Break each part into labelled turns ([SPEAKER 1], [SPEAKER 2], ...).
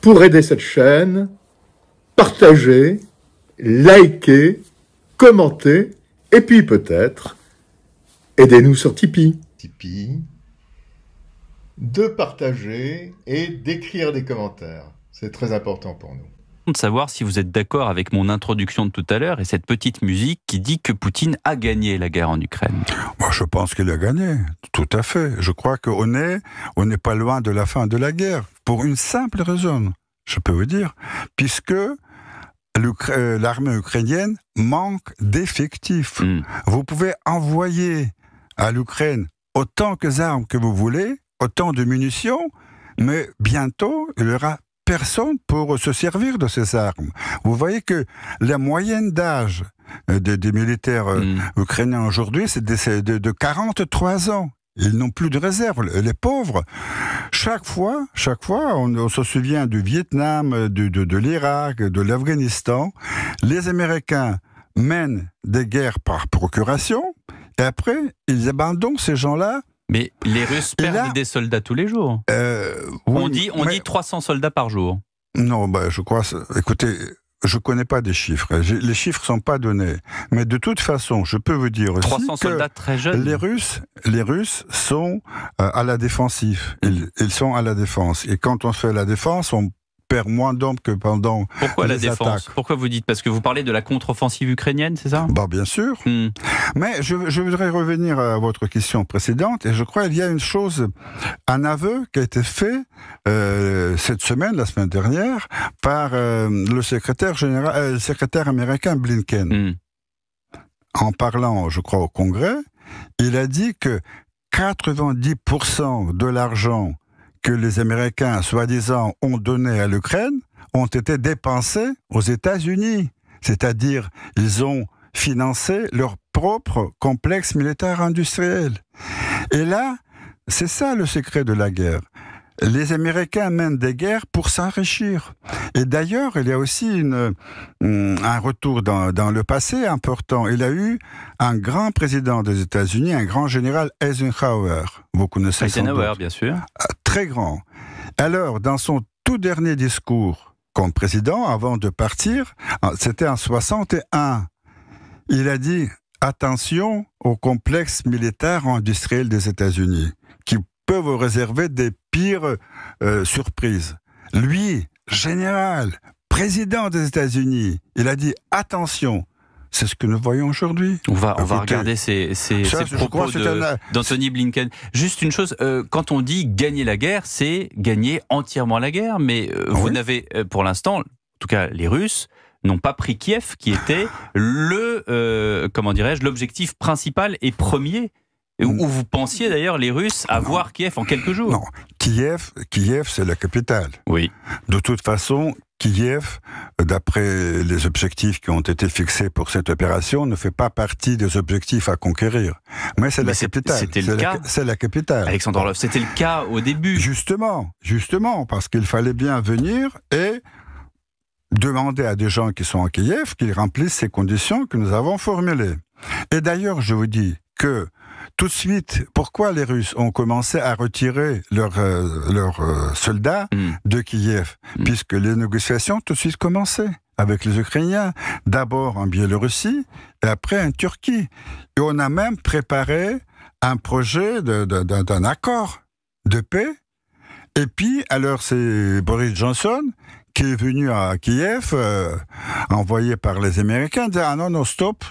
[SPEAKER 1] pour aider cette chaîne, partagez, likez, commentez, et puis peut-être, aidez-nous sur Tipeee. Tipeee, de partager et d'écrire des commentaires. C'est très important pour nous.
[SPEAKER 2] De savoir si vous êtes d'accord avec mon introduction de tout à l'heure et cette petite musique qui dit que Poutine a gagné la guerre en Ukraine.
[SPEAKER 3] Moi, je pense qu'il a gagné, tout à fait. Je crois qu'on n'est pas loin de la fin de la guerre, pour une simple raison, je peux vous dire, puisque l'armée ukrainienne manque d'effectifs. Vous pouvez envoyer à l'Ukraine autant d'armes que vous voulez, autant de munitions, mais bientôt, il y aura personne pour se servir de ces armes. Vous voyez que la moyenne d'âge des militaires ukrainiens aujourd'hui, c'est de 43 ans. Ils n'ont plus de réserve, les pauvres. Chaque fois, on se souvient du Vietnam, de l'Irak, de l'Afghanistan. Les Américains mènent des guerres par procuration, et après, ils abandonnent ces gens-là.
[SPEAKER 2] Mais les Russes perdent des soldats tous les jours.
[SPEAKER 3] Oui,
[SPEAKER 2] on dit 300 soldats par jour.
[SPEAKER 3] Non, je crois... Écoutez, je ne connais pas des chiffres. Les chiffres ne sont pas donnés. Mais de toute façon, je peux vous dire aussi
[SPEAKER 2] 300 soldats très jeunes.
[SPEAKER 3] Les Russes sont à la défensive. Ils sont à la défense. Et quand on fait la défense, on perd moins d'hommes que pendant
[SPEAKER 2] Pourquoi
[SPEAKER 3] les
[SPEAKER 2] la défense
[SPEAKER 3] attaques.
[SPEAKER 2] Pourquoi vous dites? Parce que vous parlez de la contre-offensive ukrainienne, c'est ça?
[SPEAKER 3] Bien sûr. Mais je voudrais revenir à votre question précédente, et je crois qu'il y a une chose, un aveu qui a été fait cette semaine, la semaine dernière, par le secrétaire américain Blinken. En parlant, je crois, au Congrès, il a dit que 90% de l'argent que les Américains, soi-disant, ont donné à l'Ukraine, ont été dépensés aux États-Unis. C'est-à-dire, ils ont financé leur propre complexe militaire industriel. Et là, c'est ça le secret de la guerre. Les Américains mènent des guerres pour s'enrichir. Et d'ailleurs, il y a aussi un retour dans le passé important. Il y a eu un grand président des États-Unis, un grand général Eisenhower. Vous connaissez
[SPEAKER 2] Eisenhower,
[SPEAKER 3] sans doute.
[SPEAKER 2] Bien sûr.
[SPEAKER 3] Très grand. Alors, dans son tout dernier discours comme président, avant de partir, c'était en 61, il a dit « Attention au complexe militaire industriel des États-Unis, qui peut vous réserver des pires surprises. » Lui, général, président des États-Unis, il a dit « Attention ». C'est ce que nous voyons aujourd'hui.
[SPEAKER 2] On va regarder ces propos d'Anthony Blinken. Juste une chose, quand on dit gagner la guerre, c'est gagner entièrement la guerre, mais vous n'avez, pour l'instant, en tout cas les Russes, n'ont pas pris Kiev, qui était l'objectif principal et premier. Où vous pensiez d'ailleurs les Russes avoir Kiev en quelques jours.
[SPEAKER 3] Non, Kiev c'est la capitale.
[SPEAKER 2] Oui.
[SPEAKER 3] De toute façon, Kiev, d'après les objectifs qui ont été fixés pour cette opération, ne fait pas partie des objectifs à conquérir. Mais c'est la capitale.
[SPEAKER 2] C'était le cas.
[SPEAKER 3] C'est la capitale.
[SPEAKER 2] Alexandre Orlov, c'était le cas au début.
[SPEAKER 3] Justement, parce qu'il fallait bien venir et demander à des gens qui sont à Kiev qu'ils remplissent ces conditions que nous avons formulées. Et d'ailleurs, je vous dis que tout de suite, pourquoi les Russes ont commencé à retirer leurs soldats de Kiev? Puisque les négociations tout de suite commençaient avec les Ukrainiens. D'abord en Biélorussie et après en Turquie. Et on a même préparé un projet d'un accord de paix. Et puis, alors c'est Boris Johnson qui est venu à Kiev, envoyé par les Américains, dire « Ah non, stop,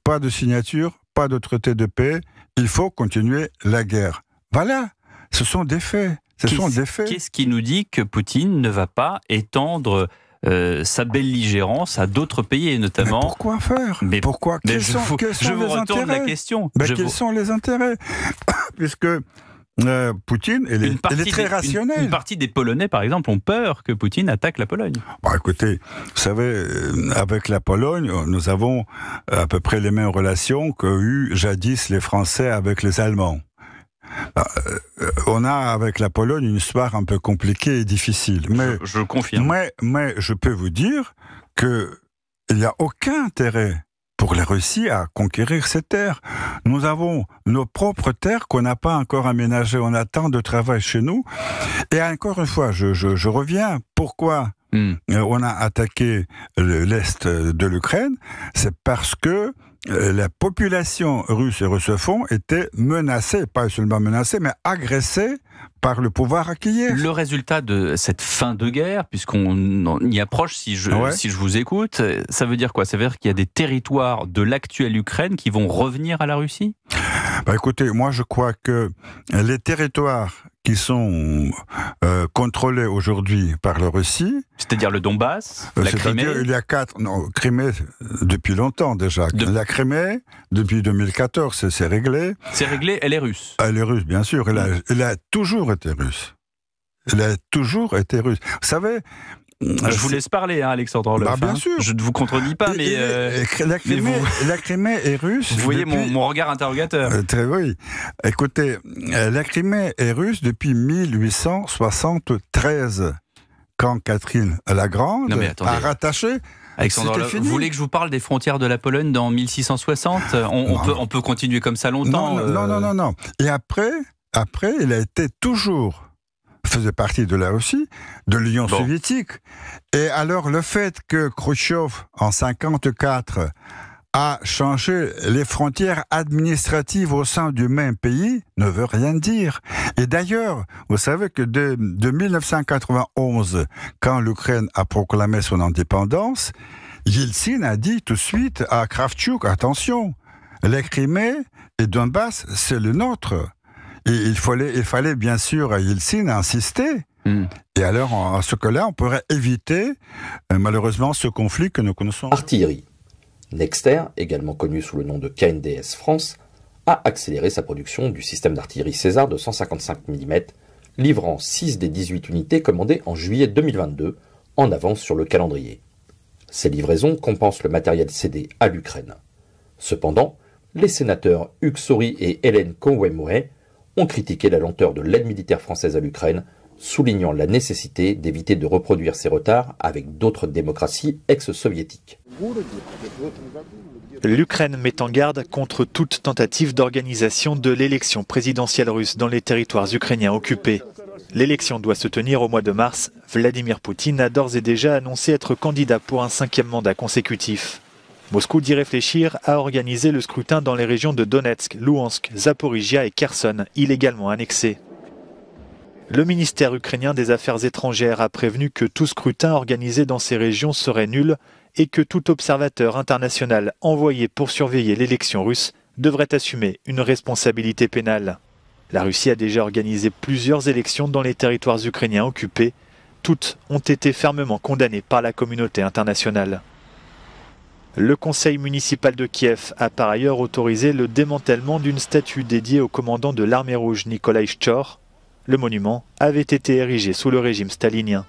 [SPEAKER 3] pas de signature, pas de traité de paix, il faut continuer la guerre. » Voilà, ce sont des faits.
[SPEAKER 2] Qu'est-ce qui nous dit que Poutine ne va pas étendre sa belligérance à d'autres pays, et notamment...
[SPEAKER 3] Mais pourquoi faire? Pourquoi?
[SPEAKER 2] Je vous retourne la question.
[SPEAKER 3] Quels sont les intérêts? Puisque Poutine, il est très rationnel.
[SPEAKER 2] Une partie des Polonais, par exemple, ont peur que Poutine attaque la Pologne.
[SPEAKER 3] Écoutez, vous savez, avec la Pologne, nous avons à peu près les mêmes relations qu'ont eu jadis les Français avec les Allemands. On a avec la Pologne une histoire un peu compliquée et difficile. Mais,
[SPEAKER 2] je confirme.
[SPEAKER 3] Mais je peux vous dire qu'il n'y a aucun intérêt pour pour la Russie à conquérir ces terres. Nous avons nos propres terres qu'on n'a pas encore aménagées. On a tant de travail chez nous. Et encore une fois, je reviens. Pourquoi on a attaqué l'Est de l'Ukraine? C'est parce que la population russe et russophone était menacée, pas seulement menacée, mais agressée par le pouvoir à Kiev.
[SPEAKER 2] Le résultat de cette fin de guerre, puisqu'on y approche, si je vous écoute, ça veut dire quoi? Ça veut dire qu'il y a des territoires de l'actuelle Ukraine qui vont revenir à la Russie?
[SPEAKER 3] Écoutez, moi je crois que les territoires qui sont contrôlés aujourd'hui par la Russie...
[SPEAKER 2] C'est-à-dire le Donbass, la Crimée?
[SPEAKER 3] Il y a Crimée depuis longtemps déjà. La Crimée, depuis 2014, c'est réglé.
[SPEAKER 2] C'est réglé, elle est russe?
[SPEAKER 3] Elle est russe, bien sûr. Elle a toujours été russe. Elle a toujours été russe. Vous savez...
[SPEAKER 2] Je vous laisse parler, hein, Alexandre Orloff.
[SPEAKER 3] Bien sûr.
[SPEAKER 2] Je ne vous contredis pas, mais...
[SPEAKER 3] La Crimée est russe...
[SPEAKER 2] Vous voyez mon regard interrogateur.
[SPEAKER 3] Oui. Écoutez, la Crimée est russe depuis 1873, quand Catherine la Grande a rattaché...
[SPEAKER 2] Alexandre Orloff, vous voulez que je vous parle des frontières de la Pologne dans 1660 ? On peut continuer comme ça longtemps.
[SPEAKER 3] Non. Et après, il a été toujours... faisait partie de la Russie, de l'Union soviétique. Et alors le fait que Khrouchtchev, en 1954, a changé les frontières administratives au sein du même pays ne veut rien dire. Et d'ailleurs, vous savez que de 1991, quand l'Ukraine a proclamé son indépendance, Yeltsin a dit tout de suite à Kravchuk, attention, la Crimée et Donbass, c'est le nôtre. Et il fallait bien sûr à Yeltsin insister. Et alors, à ce cas-là, on pourrait éviter malheureusement ce conflit que nous connaissons.
[SPEAKER 4] Artillerie. Nexter, également connu sous le nom de KNDS France, a accéléré sa production du système d'artillerie César de 155 mm, livrant 6 des 18 unités commandées en juillet 2022, en avance sur le calendrier. Ces livraisons compensent le matériel cédé à l'Ukraine. Cependant, les sénateurs Hugues Saury et Hélène Conway-Mouret ont critiqué la lenteur de l'aide militaire française à l'Ukraine, soulignant la nécessité d'éviter de reproduire ces retards avec d'autres démocraties ex-soviétiques.
[SPEAKER 5] L'Ukraine met en garde contre toute tentative d'organisation de l'élection présidentielle russe dans les territoires ukrainiens occupés. L'élection doit se tenir au mois de mars. Vladimir Poutine a d'ores et déjà annoncé être candidat pour un 5e mandat consécutif. Moscou dit réfléchir à organiser le scrutin dans les régions de Donetsk, Louhansk, Zaporijia et Kherson, illégalement annexées. Le ministère ukrainien des Affaires étrangères a prévenu que tout scrutin organisé dans ces régions serait nul et que tout observateur international envoyé pour surveiller l'élection russe devrait assumer une responsabilité pénale. La Russie a déjà organisé plusieurs élections dans les territoires ukrainiens occupés. Toutes ont été fermement condamnées par la communauté internationale. Le conseil municipal de Kiev a par ailleurs autorisé le démantèlement d'une statue dédiée au commandant de l'armée rouge Nikolaï Chor. Le monument avait été érigé sous le régime stalinien.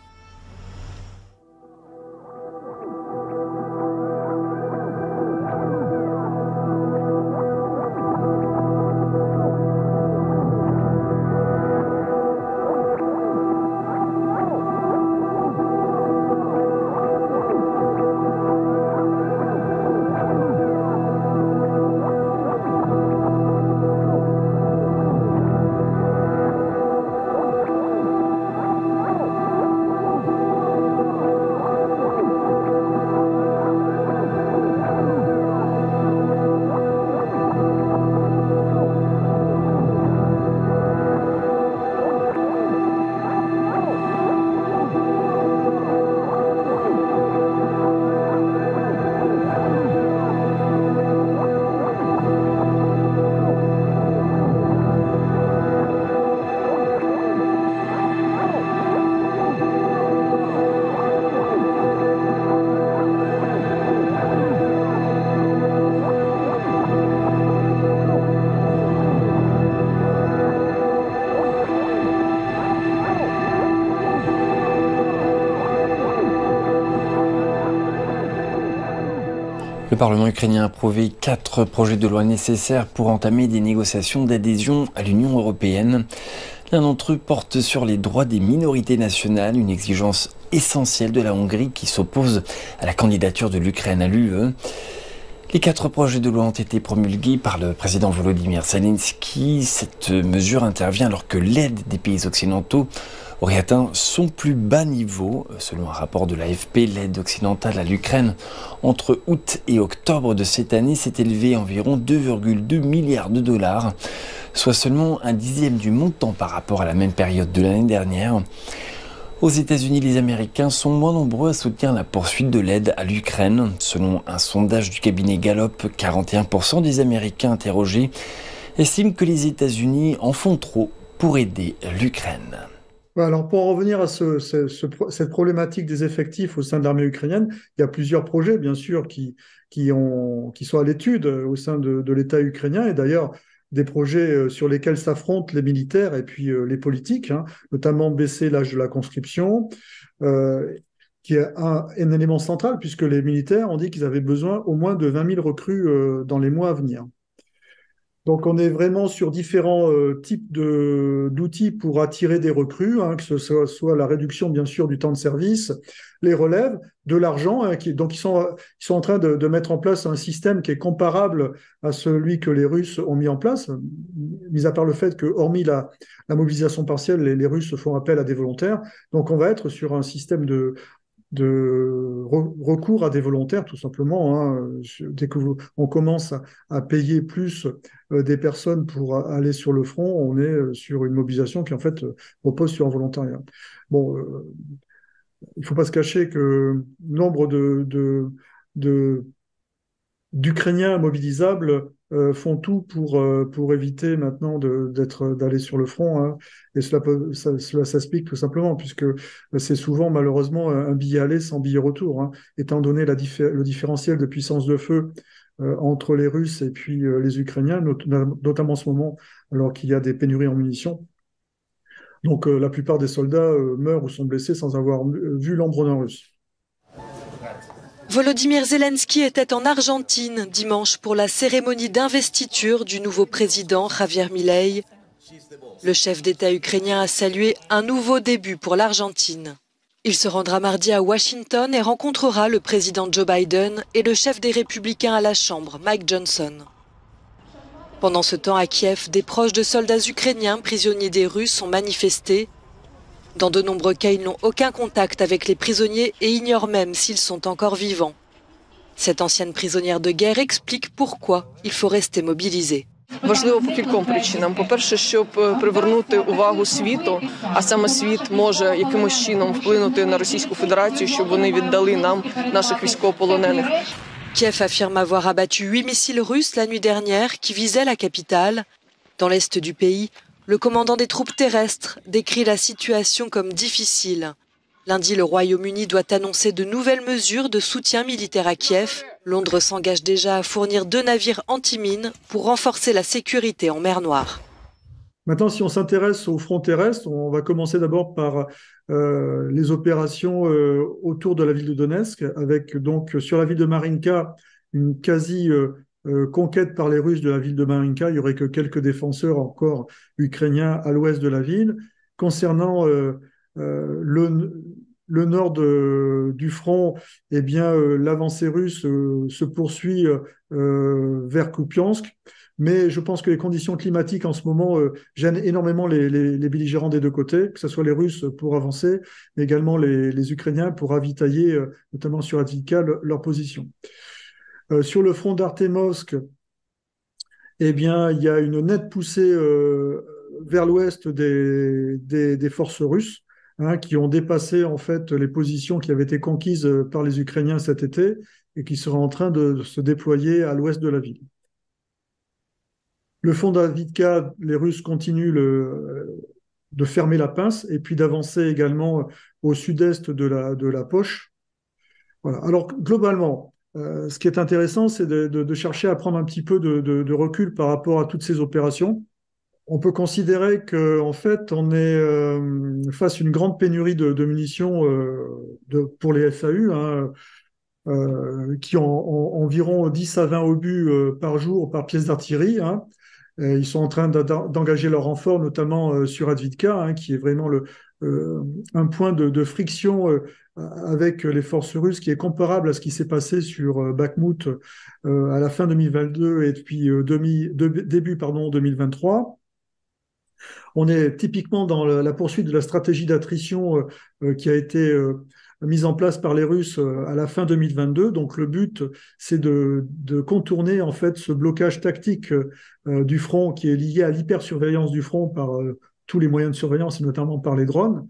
[SPEAKER 6] Le Parlement ukrainien a approuvé 4 projets de loi nécessaires pour entamer des négociations d'adhésion à l'Union européenne. L'un d'entre eux porte sur les droits des minorités nationales, une exigence essentielle de la Hongrie qui s'oppose à la candidature de l'Ukraine à l'UE. Les 4 projets de loi ont été promulgués par le président Volodymyr Zelensky. Cette mesure intervient alors que l'aide des pays occidentaux aurait atteint son plus bas niveau. Selon un rapport de l'AFP, l'aide occidentale à l'Ukraine entre août et octobre de cette année s'est élevée à environ 2,2 milliards de dollars, soit seulement un dixième du montant par rapport à la même période de l'année dernière. Aux États-Unis, les Américains sont moins nombreux à soutenir la poursuite de l'aide à l'Ukraine. Selon un sondage du cabinet Gallup, 41% des Américains interrogés estiment que les États-Unis en font trop pour aider l'Ukraine.
[SPEAKER 7] Alors pour en revenir à cette problématique des effectifs au sein de l'armée ukrainienne, il y a plusieurs projets, bien sûr, qui sont à l'étude au sein de l'État ukrainien, et d'ailleurs des projets sur lesquels s'affrontent les militaires et puis les politiques, notamment baisser l'âge de la conscription, qui est un élément central, puisque les militaires ont dit qu'ils avaient besoin au moins de 20 000 recrues dans les mois à venir. Donc, on est vraiment sur différents types d'outils pour attirer des recrues, que ce soit la réduction, bien sûr, du temps de service, les relèves, de l'argent. Donc, ils sont en train de mettre en place un système qui est comparable à celui que les Russes ont mis en place, mis à part le fait que, hormis la mobilisation partielle, les Russes font appel à des volontaires. Donc, on va être sur un système de recours à des volontaires, tout simplement. Dès on commence à payer plus des personnes pour aller sur le front, on est sur une mobilisation qui en fait repose sur un volontariat. Bon, il ne faut pas se cacher que nombre d'Ukrainiens mobilisables font tout pour éviter maintenant d'aller sur le front, et cela s'explique tout simplement puisque c'est souvent malheureusement un billet aller sans billet retour, étant donné le différentiel de puissance de feu entre les Russes et puis les Ukrainiens, notamment en ce moment alors qu'il y a des pénuries en munitions. Donc la plupart des soldats meurent ou sont blessés sans avoir vu l'embranlement russe.
[SPEAKER 8] Volodymyr Zelensky était en Argentine dimanche pour la cérémonie d'investiture du nouveau président Javier Milei. Le chef d'État ukrainien a salué un nouveau début pour l'Argentine. Il se rendra mardi à Washington et rencontrera le président Joe Biden et le chef des Républicains à la Chambre, Mike Johnson. Pendant ce temps, à Kiev, des proches de soldats ukrainiens prisonniers des Russes ont manifesté. Dans de nombreux cas, ils n'ont aucun contact avec les prisonniers et ignorent même s'ils sont encore vivants. Cette ancienne prisonnière de guerre explique pourquoi il faut rester mobilisé.
[SPEAKER 9] Важливо по кільком причинам. По-перше, щоб привернути увагу світу, а саме світ може якимось чином вплинути на Російську Федерацію, щоб вони віддали нам наших військовополонених.
[SPEAKER 8] Kiev affirme avoir abattu 8 missiles russes la nuit dernière qui visaient la capitale. Dans l'est du pays, le commandant des troupes terrestres décrit la situation comme difficile. Lundi, le Royaume-Uni doit annoncer de nouvelles mesures de soutien militaire à Kiev. Londres s'engage déjà à fournir 2 navires anti-mines pour renforcer la sécurité en mer Noire.
[SPEAKER 7] Maintenant, si on s'intéresse au front terrestre, on va commencer d'abord par les opérations autour de la ville de Donetsk, avec donc sur la ville de Marinka une quasi conquête par les Russes de la ville de Marinka. Il n'y aurait que quelques défenseurs encore ukrainiens à l'ouest de la ville. Concernant le nord du front, eh bien, l'avancée russe se poursuit vers Kupiansk. Mais je pense que les conditions climatiques en ce moment gênent énormément les belligérants des deux côtés, que ce soit les Russes pour avancer, mais également les Ukrainiens pour ravitailler, notamment sur Avdiivka, leur position. Sur le front d'Artemovsk, eh bien, il y a une nette poussée vers l'ouest des forces russes, qui ont dépassé en fait les positions qui avaient été conquises par les Ukrainiens cet été et qui seraient en train de se déployer à l'ouest de la ville. Le front d'Avdiivka, les Russes continuent de fermer la pince et puis d'avancer également au sud-est de la poche. Voilà. Alors globalement, ce qui est intéressant, c'est de chercher à prendre un petit peu de recul par rapport à toutes ces opérations. On peut considérer qu'en fait, on est face à une grande pénurie de munitions pour les FAU, qui ont environ 10 à 20 obus par jour par pièce d'artillerie. Ils sont en train d'engager leur renfort, notamment sur Avdiivka, qui est vraiment un point de friction avec les forces russes qui est comparable à ce qui s'est passé sur Bakhmout à la fin 2022 et depuis début 2023. On est typiquement dans la poursuite de la stratégie d'attrition qui a été mise en place par les Russes à la fin 2022. Donc le but, c'est de contourner en fait ce blocage tactique du front qui est lié à l'hypersurveillance du front par tous les moyens de surveillance et notamment par les drones,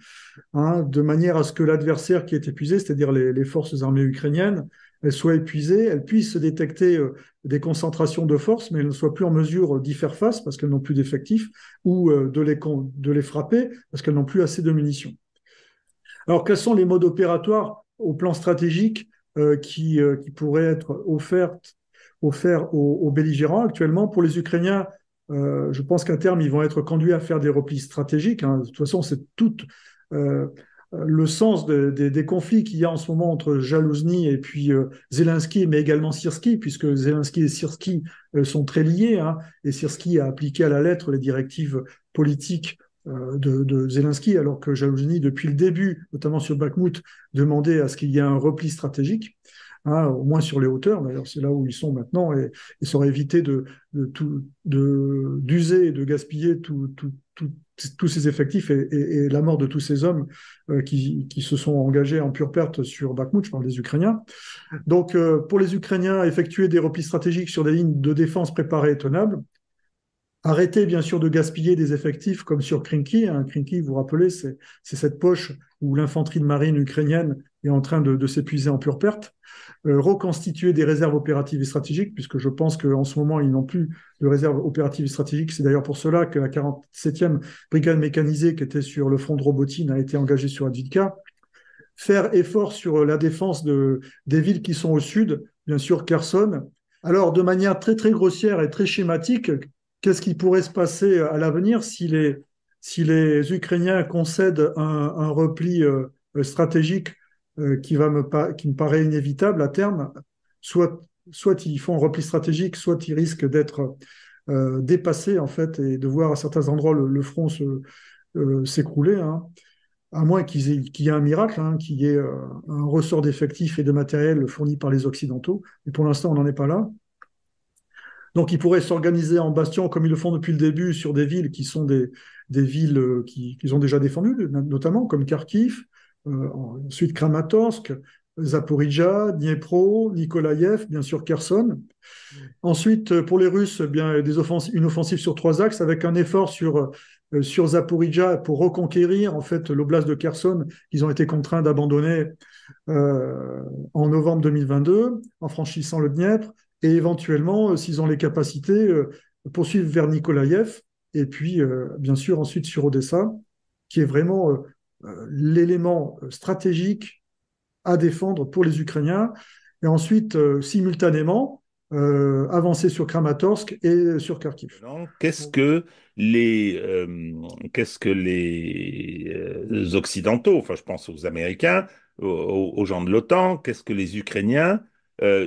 [SPEAKER 7] de manière à ce que l'adversaire qui est épuisé, c'est-à-dire les forces armées ukrainiennes, elles soient épuisées, elles puissent détecter des concentrations de forces, mais elles ne soient plus en mesure d'y faire face parce qu'elles n'ont plus d'effectifs, ou de les frapper parce qu'elles n'ont plus assez de munitions. Alors, quels sont les modes opératoires au plan stratégique qui pourraient être offerts aux belligérants actuellement? Pour les Ukrainiens, je pense qu'à terme, ils vont être conduits à faire des replis stratégiques. De toute façon, c'est tout le sens des conflits qu'il y a en ce moment entre Zalouzny et puis Zelensky, mais également Syrski, puisque Zelensky et Syrski sont très liés, et Syrski a appliqué à la lettre les directives politiques de Zelensky, alors que Zalouzny, depuis le début, notamment sur Bakhmout, demandait à ce qu'il y ait un repli stratégique, au moins sur les hauteurs. D'ailleurs, c'est là où ils sont maintenant, et ça aurait évité d'user et de gaspiller tous ces effectifs et la mort de tous ces hommes qui se sont engagés en pure perte sur Bakhmout, je parle des Ukrainiens. Donc, pour les Ukrainiens, effectuer des replis stratégiques sur des lignes de défense préparées et tenables, arrêter bien sûr de gaspiller des effectifs comme sur Krinky. Krinky, vous vous rappelez, c'est cette poche où l'infanterie de marine ukrainienne est en train de s'épuiser en pure perte. Reconstituer des réserves opératives et stratégiques, puisque je pense qu'en ce moment, ils n'ont plus de réserves opératives et stratégiques. C'est d'ailleurs pour cela que la 47e brigade mécanisée qui était sur le front de Robotine a été engagée sur Avdiivka. Faire effort sur la défense des villes qui sont au sud, bien sûr Kherson. Alors, de manière très, très grossière et très schématique, qu'est-ce qui pourrait se passer à l'avenir si les Ukrainiens concèdent un repli stratégique qui me paraît inévitable à terme? Soit ils font un repli stratégique, soit ils risquent d'être dépassés en fait et de voir à certains endroits le front s'écrouler, à moins qu'il y ait un miracle, qu'il y ait un ressort d'effectifs et de matériel fourni par les Occidentaux. Mais pour l'instant, on n'en est pas là. Donc, ils pourraient s'organiser en bastions comme ils le font depuis le début sur des villes qui sont des villes qu'ils ont déjà défendues, notamment comme Kharkiv, ensuite Kramatorsk, Zaporizhzhia, Dniepro, Nikolaïev, bien sûr Kherson. Ensuite, pour les Russes, une offensive sur 3 axes avec un effort sur Zaporizhzhia pour reconquérir en fait l'oblast de Kherson qu'ils ont été contraints d'abandonner en novembre 2022 en franchissant le Dniepr. Et éventuellement, s'ils ont les capacités, poursuivre vers Nikolaïev, et puis, bien sûr, ensuite sur Odessa, qui est vraiment l'élément stratégique à défendre pour les Ukrainiens, et ensuite, simultanément, avancer sur Kramatorsk et sur Kharkiv.
[SPEAKER 10] Qu'est-ce que les Occidentaux, enfin je pense aux Américains, aux gens de l'OTAN, qu'est-ce que les Ukrainiens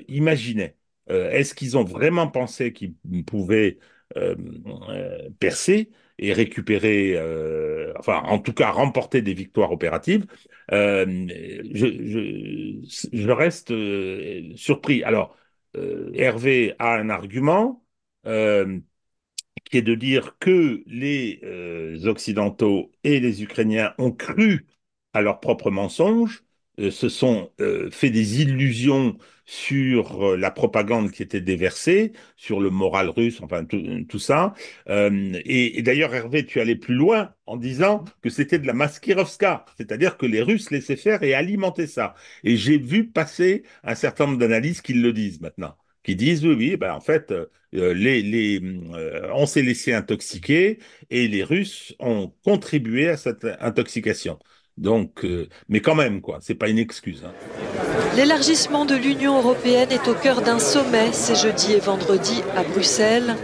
[SPEAKER 10] imaginaient? Est-ce qu'ils ont vraiment pensé qu'ils pouvaient percer et récupérer, enfin en tout cas remporter des victoires opératives? Je reste surpris. Alors, Hervé a un argument qui est de dire que les Occidentaux et les Ukrainiens ont cru à leurs propres mensonges, se sont fait des illusions sur la propagande qui était déversée, sur le moral russe, enfin tout ça. Et d'ailleurs, Hervé, tu allais plus loin en disant que c'était de la maskirovska, c'est-à-dire que les Russes laissaient faire et alimentaient ça. Et j'ai vu passer un certain nombre d'analyses qui le disent maintenant, qui disent oui, ben en fait, on s'est laissé intoxiquer et les Russes ont contribué à cette intoxication. Donc, mais quand même, quoi, c'est pas une excuse.
[SPEAKER 8] L'élargissement de l'Union européenne est au cœur d'un sommet, c'est jeudi et vendredi à Bruxelles.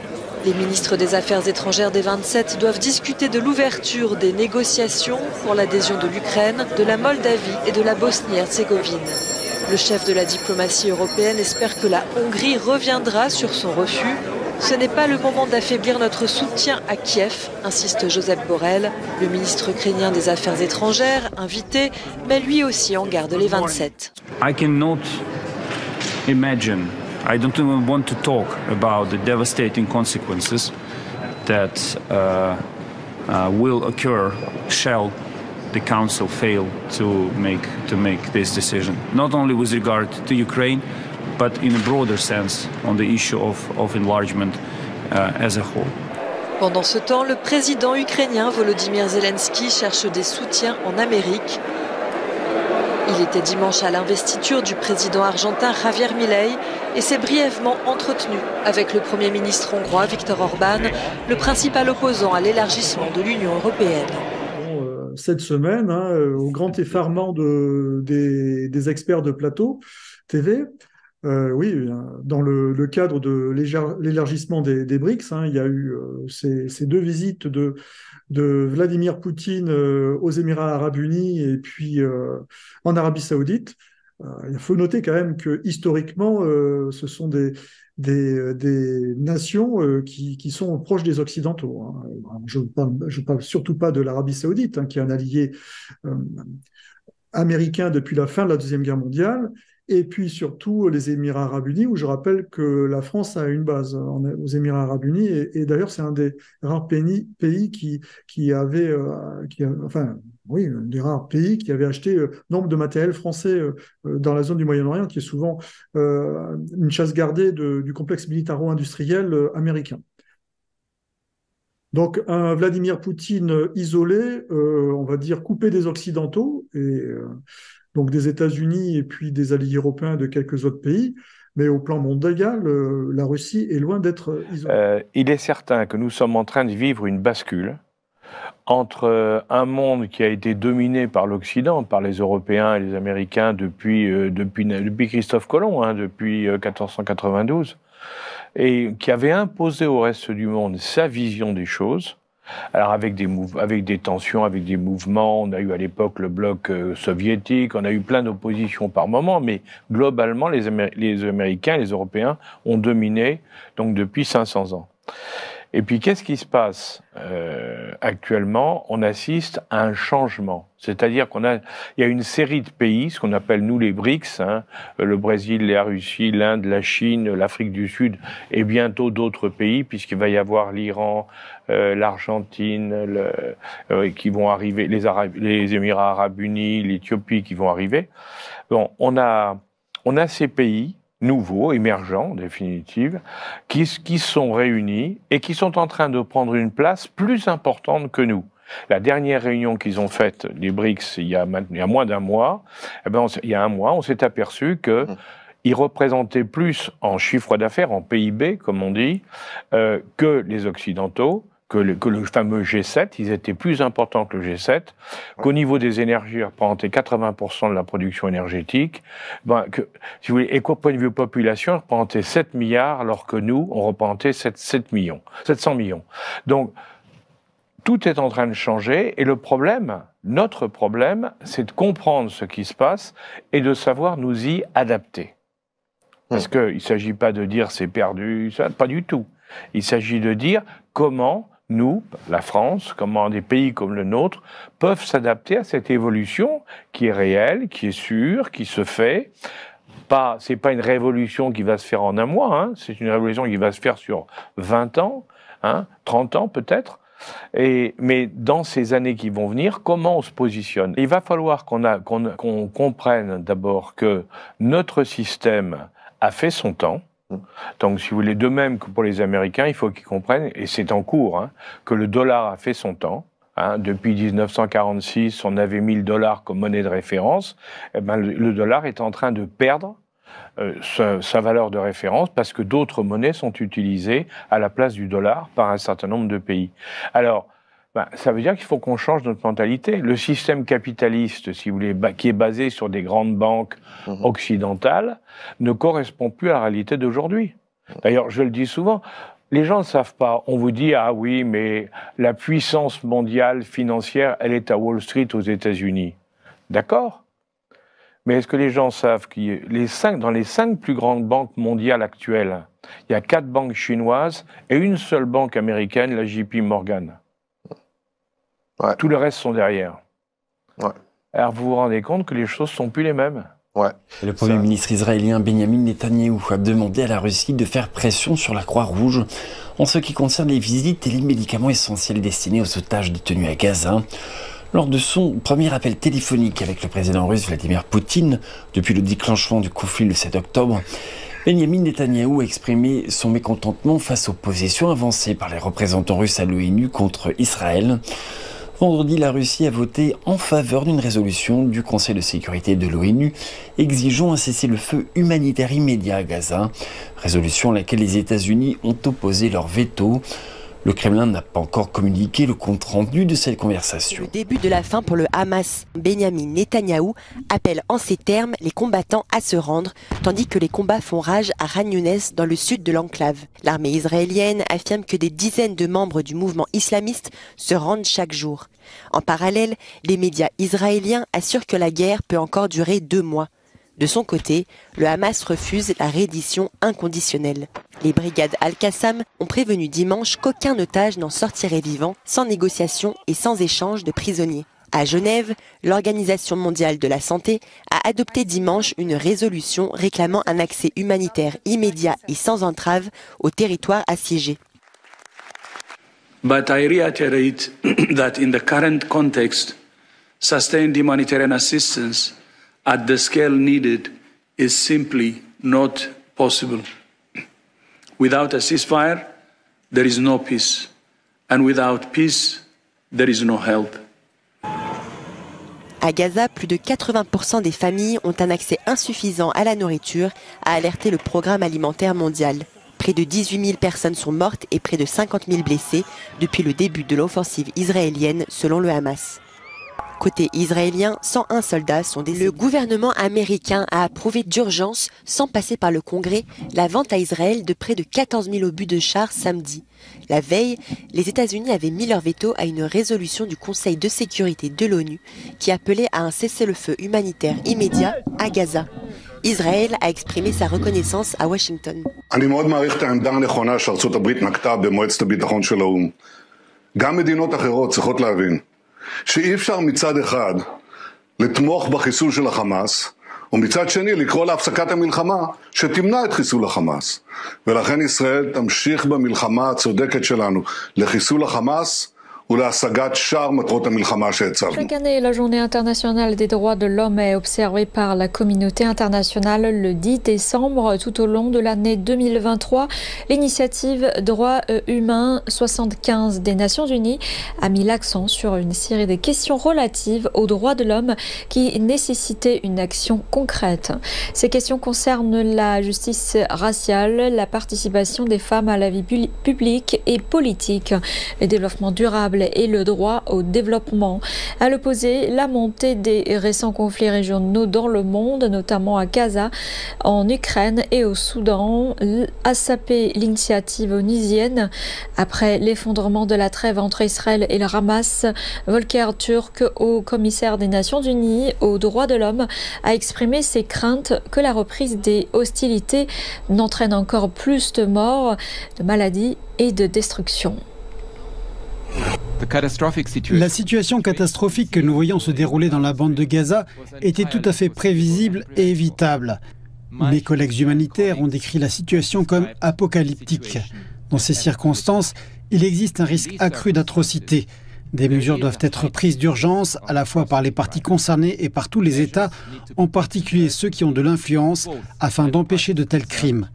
[SPEAKER 8] Les ministres des Affaires étrangères des 27 doivent discuter de l'ouverture des négociations pour l'adhésion de l'Ukraine, de la Moldavie et de la Bosnie-Herzégovine. Le chef de la diplomatie européenne espère que la Hongrie reviendra sur son refus. Ce n'est pas le moment d'affaiblir notre soutien à Kiev, insiste Joseph Borrell, le ministre ukrainien des Affaires étrangères, invité, mais lui aussi en garde les 27.
[SPEAKER 11] I cannot imagine, I don't even want to talk about the devastating consequences that will occur shall the Council fail to make this decision. Not only with regard to Ukraine, but in a broader sense on the issue of enlargement as a whole.
[SPEAKER 8] Pendant ce temps, le président ukrainien Volodymyr Zelensky cherche des soutiens en Amérique. Il était dimanche à l'investiture du président argentin Javier Milei et s'est brièvement entretenu avec le Premier ministre hongrois Viktor Orban, le principal opposant à l'élargissement de l'Union européenne.
[SPEAKER 7] Cette semaine, au grand effarement des experts de plateau TV, oui, dans le cadre de l'élargissement des BRICS, il y a eu ces deux visites de Vladimir Poutine aux Émirats arabes unis et puis en Arabie saoudite. Il faut noter quand même que historiquement, ce sont des nations qui sont proches des Occidentaux. Je parle surtout pas de l'Arabie saoudite, qui est un allié américain depuis la fin de la Deuxième Guerre mondiale, et puis surtout les Émirats arabes unis, où je rappelle que la France a une base aux Émirats arabes unis, et d'ailleurs c'est un des rares pays qui avait, un des rares pays qui avait acheté nombre de matériel français dans la zone du Moyen-Orient, qui est souvent une chasse gardée du complexe militaro-industriel américain. Donc un Vladimir Poutine isolé, on va dire coupé des Occidentaux, et donc des États-Unis et puis des alliés européens de quelques autres pays, mais au plan mondial, la Russie est loin d'être isolée.
[SPEAKER 12] Il est certain que nous sommes en train de vivre une bascule entre un monde qui a été dominé par l'Occident, par les Européens et les Américains depuis Christophe Colomb, depuis 1492, et qui avait imposé au reste du monde sa vision des choses. Alors avec des tensions, avec des mouvements, on a eu à l'époque le bloc soviétique, on a eu plein d'oppositions par moment, mais globalement les Américains, les Européens ont dominé donc depuis 500 ans. Et puis qu'est-ce qui se passe actuellement? On assiste à un changement, c'est-à-dire il y a une série de pays, ce qu'on appelle nous les BRICS, le Brésil, la Russie, l'Inde, la Chine, l'Afrique du Sud, et bientôt d'autres pays, puisqu'il va y avoir l'Iran, l'Argentine, qui vont arriver, les Émirats arabes unis, l'Éthiopie qui vont arriver. Bon, on a ces pays nouveaux, émergents, en définitive, qui sont réunis et qui sont en train de prendre une place plus importante que nous. La dernière réunion qu'ils ont faite, les BRICS, il y a moins d'un mois, il y a un mois, on s'est aperçu qu'ils représentaient plus en chiffre d'affaires, en PIB, comme on dit, que les Occidentaux, que le fameux G7, ils étaient plus importants que le G7, qu'au niveau des énergies, ils représentaient 80% de la production énergétique, si vous voulez, et qu'au point de vue population, ils représentaient 7 milliards, alors que nous, on représentait 700 millions. Donc, tout est en train de changer, et notre problème, c'est de comprendre ce qui se passe et de savoir nous y adapter. Parce qu'il ne s'agit pas de dire c'est perdu, ça, pas du tout. Il s'agit de dire comment nous, la France, comment des pays comme le nôtre, peuvent s'adapter à cette évolution qui est réelle, qui est sûre, qui se fait. C'est pas une révolution qui va se faire en un mois, c'est une révolution qui va se faire sur 20 ans, 30 ans peut-être. Mais dans ces années qui vont venir, comment on se positionne? Il va falloir qu'on comprenne d'abord que notre système a fait son temps. Donc, si vous voulez, de même que pour les Américains, il faut qu'ils comprennent, et c'est en cours, que le dollar a fait son temps. Depuis 1946, on avait mis le dollar comme monnaie de référence. Le dollar est en train de perdre sa valeur de référence parce que d'autres monnaies sont utilisées à la place du dollar par un certain nombre de pays. Alors, ça veut dire qu'il faut qu'on change notre mentalité. Le système capitaliste, si vous voulez, qui est basé sur des grandes banques occidentales, ne correspond plus à la réalité d'aujourd'hui. D'ailleurs, je le dis souvent, les gens ne savent pas. On vous dit, ah oui, mais la puissance mondiale financière, elle est à Wall Street aux États-Unis. D'accord. Mais est-ce que les gens savent que dans les 5 plus grandes banques mondiales actuelles, il y a 4 banques chinoises et une seule banque américaine, la JP Morgan. Ouais. Tout le reste sont derrière. Ouais. Alors vous vous rendez compte que les choses ne sont plus les mêmes.
[SPEAKER 6] Ouais. Le Premier ministre israélien Benjamin Netanyahou a demandé à la Russie de faire pression sur la Croix-Rouge en ce qui concerne les visites et les médicaments essentiels destinés aux otages détenus à Gaza. Lors de son premier appel téléphonique avec le président russe Vladimir Poutine, depuis le déclenchement du conflit le 7 octobre, Benjamin Netanyahou a exprimé son mécontentement face aux positions avancées par les représentants russes à l'ONU contre Israël. Vendredi, la Russie a voté en faveur d'une résolution du Conseil de sécurité de l'ONU exigeant un cessez-le-feu humanitaire immédiat à Gaza, résolution à laquelle les États-Unis ont opposé leur veto. Le Kremlin n'a pas encore communiqué le compte-rendu de cette conversation.
[SPEAKER 13] Le début de la fin pour le Hamas. Benjamin Netanyahou appelle en ces termes les combattants à se rendre, tandis que les combats font rage à Khan Younes dans le sud de l'enclave. L'armée israélienne affirme que des dizaines de membres du mouvement islamiste se rendent chaque jour. En parallèle, les médias israéliens assurent que la guerre peut encore durer 2 mois. De son côté, le Hamas refuse la reddition inconditionnelle. Les brigades Al-Qassam ont prévenu dimanche qu'aucun otage n'en sortirait vivant, sans négociation et sans échange de prisonniers. À Genève, l'Organisation mondiale de la santé a adopté dimanche une résolution réclamant un accès humanitaire immédiat et sans entrave aux territoires assiégés.
[SPEAKER 11] But I reiterate that in the current context, sustained humanitarian assistance at the scale needed is simply not possible. Without a ceasefire, there is no peace. And without peace, there is no help.
[SPEAKER 13] À Gaza, plus de 80% des familles ont un accès insuffisant à la nourriture, a alerté le Programme alimentaire mondial. Près de 18 000 personnes sont mortes et près de 50 000 blessés depuis le début de l'offensive israélienne, selon le Hamas. Côté israélien, 101 soldats sont décédés. Le gouvernement américain a approuvé d'urgence, sans passer par le Congrès, la vente à Israël de près de 14 000 obus de chars samedi. La veille, les États-Unis avaient mis leur veto à une résolution du Conseil de sécurité de l'ONU qui appelait à un cessez-le-feu humanitaire immédiat à Gaza. Israël a exprimé sa reconnaissance à Washington.
[SPEAKER 14] שאי אפשר מצד אחד לתמוך בחיסול של החמאס, ומצד שני לקרוא להפסקת המלחמה שתמנע את חיסול החמאס. ולכן ישראל תמשיך במלחמה הצודקת שלנו לחיסול החמאס,
[SPEAKER 15] Chaque année, la journée internationale des droits de l'homme est observée par la communauté internationale le 10 décembre. Tout au long de l'année 2023, l'initiative Droits humains 75 des Nations Unies a mis l'accent sur une série de questions relatives aux droits de l'homme qui nécessitaient une action concrète. Ces questions concernent la justice raciale, la participation des femmes à la vie publique et politique, le développement durable et le droit au développement. À l'opposé, la montée des récents conflits régionaux dans le monde, notamment à Gaza, en Ukraine et au Soudan, a sapé l'initiative onusienne. Après l'effondrement de la trêve entre Israël et le Hamas, Volker Turk, haut commissaire des Nations Unies aux droits de l'homme, a exprimé ses craintes que la reprise des hostilités n'entraîne encore plus de morts, de maladies et de destruction.
[SPEAKER 16] La situation catastrophique que nous voyons se dérouler dans la bande de Gaza était tout à fait prévisible et évitable. Mes collègues humanitaires ont décrit la situation comme apocalyptique. Dans ces circonstances, il existe un risque accru d'atrocité. Des mesures doivent être prises d'urgence, à la fois par les parties concernées et par tous les États, en particulier ceux qui ont de l'influence, afin d'empêcher de tels crimes.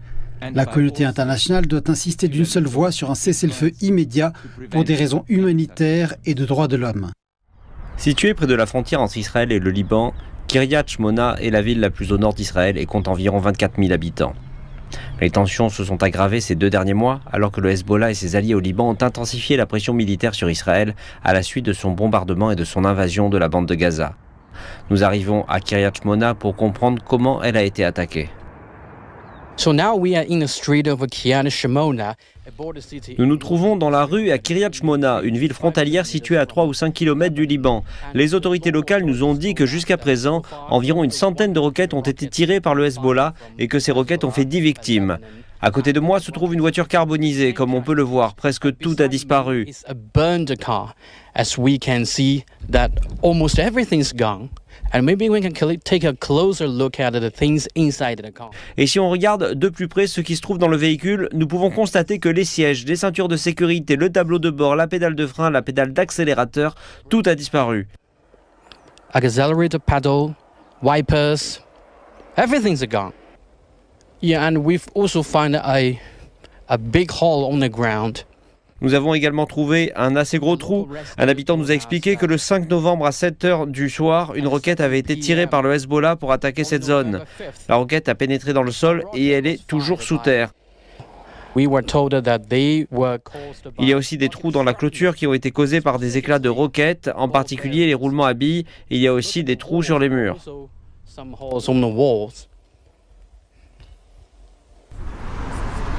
[SPEAKER 16] La communauté internationale doit insister d'une seule voix sur un cessez-le-feu immédiat pour des raisons humanitaires et de droits de l'homme.
[SPEAKER 17] Située près de la frontière entre Israël et le Liban, Kiryat Shmona est la ville la plus au nord d'Israël et compte environ 24 000 habitants. Les tensions se sont aggravées ces 2 derniers mois alors que le Hezbollah et ses alliés au Liban ont intensifié la pression militaire sur Israël à la suite de son bombardement et de son invasion de la bande de Gaza. Nous arrivons à Kiryat Shmona pour comprendre comment elle a été attaquée. Nous nous trouvons dans la rue à Kiryat Shmona, une ville frontalière située à 3 ou 5 km du Liban. Les autorités locales nous ont dit que jusqu'à présent, environ une centaine de roquettes ont été tirées par le Hezbollah et que ces roquettes ont fait 10 victimes. À côté de moi se trouve une voiture carbonisée, comme on peut le voir, presque tout a disparu. Et si on regarde de plus près ce qui se trouve dans le véhicule, nous pouvons constater que les sièges, les ceintures de sécurité, le tableau de bord, la pédale de frein, la pédale d'accélérateur, tout a disparu.
[SPEAKER 18] Accelerator pedal, wipers, everything's gone. Yeah, and we've also found a big hole on the ground.
[SPEAKER 17] Nous avons également trouvé un assez gros trou. Un habitant nous a expliqué que le 5 novembre à 7 h du soir, une roquette avait été tirée par le Hezbollah pour attaquer cette zone. La roquette a pénétré dans le sol et elle est toujours sous terre. Il y a aussi des trous dans la clôture qui ont été causés par des éclats de roquettes, en particulier les roulements à billes. Et il y a aussi des trous sur les murs.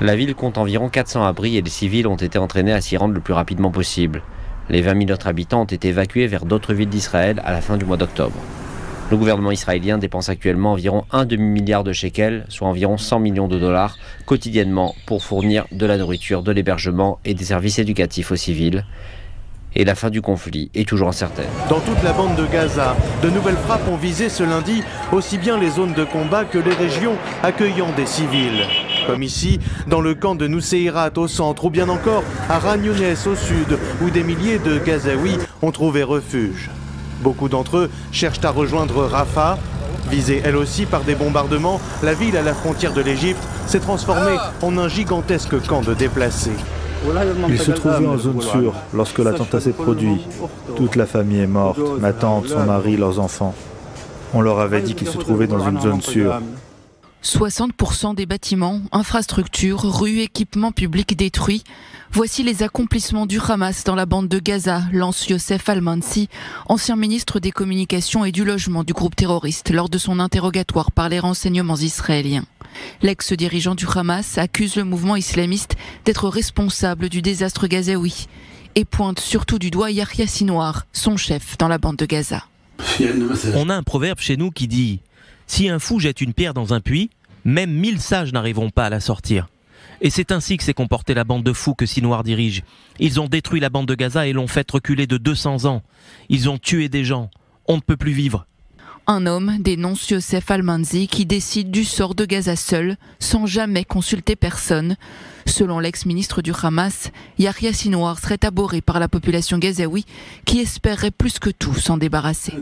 [SPEAKER 17] La ville compte environ 400 abris et les civils ont été entraînés à s'y rendre le plus rapidement possible. Les 20 000 autres habitants ont été évacués vers d'autres villes d'Israël à la fin du mois d'octobre. Le gouvernement israélien dépense actuellement environ un demi-milliard de shekels, soit environ 100 millions de dollars, quotidiennement pour fournir de la nourriture, de l'hébergement et des services éducatifs aux civils. Et la fin du conflit est toujours incertaine.
[SPEAKER 19] Dans toute la bande de Gaza, de nouvelles frappes ont visé ce lundi aussi bien les zones de combat que les régions accueillant des civils. Comme ici, dans le camp de Nuseirat au centre, ou bien encore à Khan Younes au sud, où des milliers de Gazaouis ont trouvé refuge. Beaucoup d'entre eux cherchent à rejoindre Rafah. Visée elle aussi par des bombardements, la ville à la frontière de l'Égypte s'est transformée en un gigantesque camp de déplacés.
[SPEAKER 20] Il se trouvait en zone sûre lorsque l'attentat s'est produit. Toute la famille est morte, ma tante, son mari, leurs enfants. On leur avait dit qu'ils se trouvaient dans une zone sûre.
[SPEAKER 21] 60% des bâtiments, infrastructures, rues, équipements publics détruits. Voici les accomplissements du Hamas dans la bande de Gaza, lance Youssef Al-Mansi, ancien ministre des Communications et du Logement du groupe terroriste, lors de son interrogatoire par les renseignements israéliens. L'ex-dirigeant du Hamas accuse le mouvement islamiste d'être responsable du désastre gazaoui et pointe surtout du doigt Yahya Sinwar, son chef dans la bande de Gaza.
[SPEAKER 22] On a un proverbe chez nous qui dit « Si un fou jette une pierre dans un puits, même 1000 sages n'arriveront pas à la sortir ». Et c'est ainsi que s'est comportée la bande de fous que Sinwar dirige. Ils ont détruit la bande de Gaza et l'ont fait reculer de 200 ans. Ils ont tué des gens. On ne peut plus vivre.
[SPEAKER 21] Un homme, dénonce Youssef Al-Mansi, qui décide du sort de Gaza seul, sans jamais consulter personne. Selon l'ex-ministre du Hamas, Yahya Sinwar serait abhorré par la population gazaoui, qui espérerait plus que tout s'en débarrasser.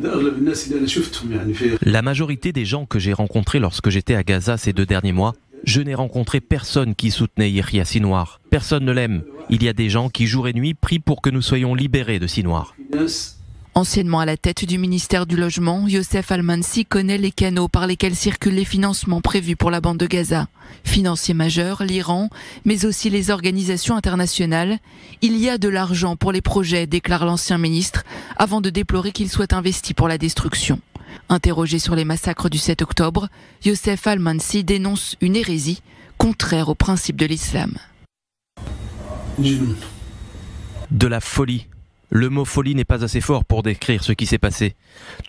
[SPEAKER 22] La majorité des gens que j'ai rencontrés lorsque j'étais à Gaza ces 2 derniers mois, je n'ai rencontré personne qui soutenait Yahya Sinwar. Personne ne l'aime. Il y a des gens qui jour et nuit prient pour que nous soyons libérés de Sinwar.
[SPEAKER 21] Anciennement à la tête du ministère du Logement, Youssef Al-Mansi connaît les canaux par lesquels circulent les financements prévus pour la bande de Gaza. Financiers majeurs, l'Iran, mais aussi les organisations internationales. Il y a de l'argent pour les projets, déclare l'ancien ministre, avant de déplorer qu'il soit investi pour la destruction. Interrogé sur les massacres du 7 octobre, Youssef Al-Mansi dénonce une hérésie contraire aux principes de l'islam.
[SPEAKER 22] De la folie. Le mot folie n'est pas assez fort pour décrire ce qui s'est passé.